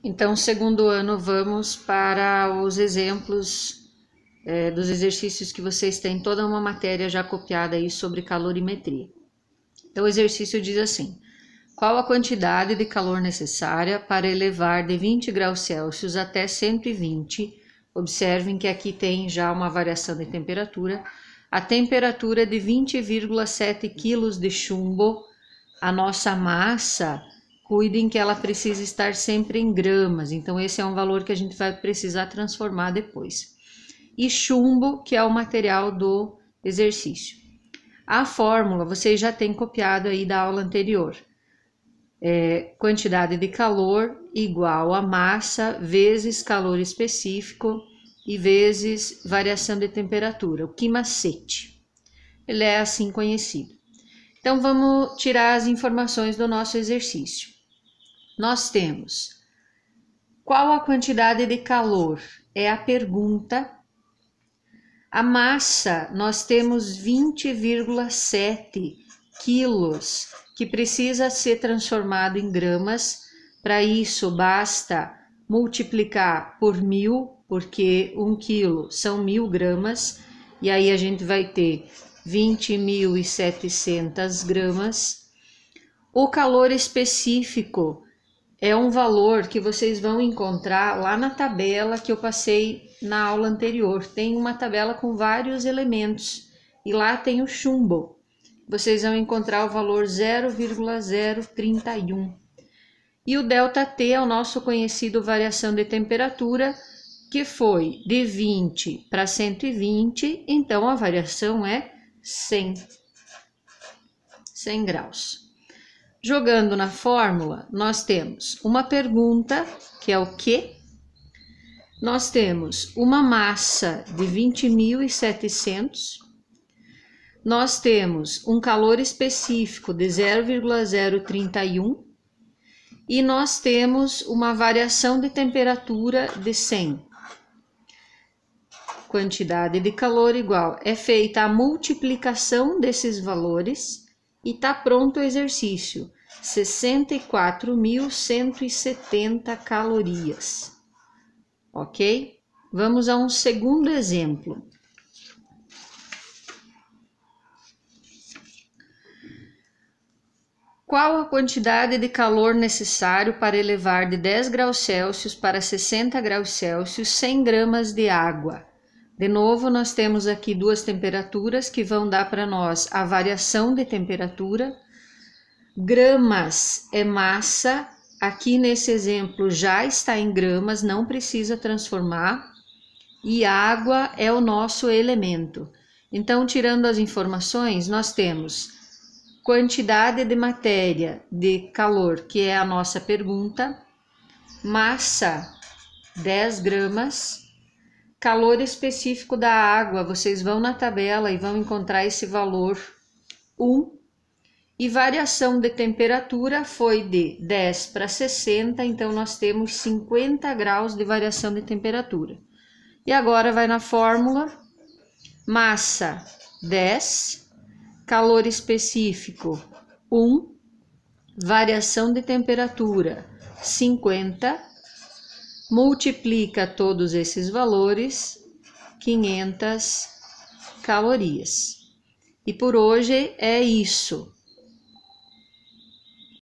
Então, segundo ano, vamos para os exemplos dos exercícios que vocês têm toda uma matéria já copiada aí sobre calorimetria. Então, o exercício diz assim: qual a quantidade de calor necessária para elevar de 20 graus Celsius até 120? Observem que aqui tem já uma variação de temperatura. A temperatura de 20,7 kg de chumbo. A nossa massa, cuidem que ela precisa estar sempre em gramas, então esse é um valor que a gente vai precisar transformar depois. E chumbo, que é o material do exercício. A fórmula vocês já têm copiado aí da aula anterior. Quantidade de calor igual a massa vezes calor específico e vezes variação de temperatura, o quimacete. Ele é assim conhecido. Então, vamos tirar as informações do nosso exercício. Nós temos qual a quantidade de calor? É a pergunta. A massa, nós temos 20,7 quilos, que precisa ser transformado em gramas. Para isso, basta multiplicar por 1000, porque 1 quilo são 1000 gramas, e aí a gente vai ter 20.700 gramas. O calor específico é um valor que vocês vão encontrar lá na tabela que eu passei na aula anterior. Tem uma tabela com vários elementos e lá tem o chumbo. Vocês vão encontrar o valor 0,031. E o ΔT é o nosso conhecido variação de temperatura, que foi de 20 para 120, então a variação é 100 graus. Jogando na fórmula, nós temos uma pergunta, que é o que? Nós temos uma massa de 20.700, nós temos um calor específico de 0,031 e nós temos uma variação de temperatura de 100. Quantidade de calor igual, é feita a multiplicação desses valores e está pronto o exercício, 64.170 calorias, ok? Vamos a um segundo exemplo. Qual a quantidade de calor necessário para elevar de 10 graus Celsius para 60 graus Celsius 100 gramas de água? De novo, nós temos aqui duas temperaturas que vão dar para nós a variação de temperatura. Gramas é massa, aqui nesse exemplo já está em gramas, não precisa transformar. E água é o nosso elemento. Então, tirando as informações, nós temos quantidade de matéria de calor, que é a nossa pergunta, massa 10 gramas, calor específico da água, vocês vão na tabela e vão encontrar esse valor 1, e variação de temperatura foi de 10 para 60, então nós temos 50 graus de variação de temperatura. E agora vai na fórmula, massa 10, calor específico 1, variação de temperatura 50, multiplica todos esses valores, 500 calorias. E por hoje é isso.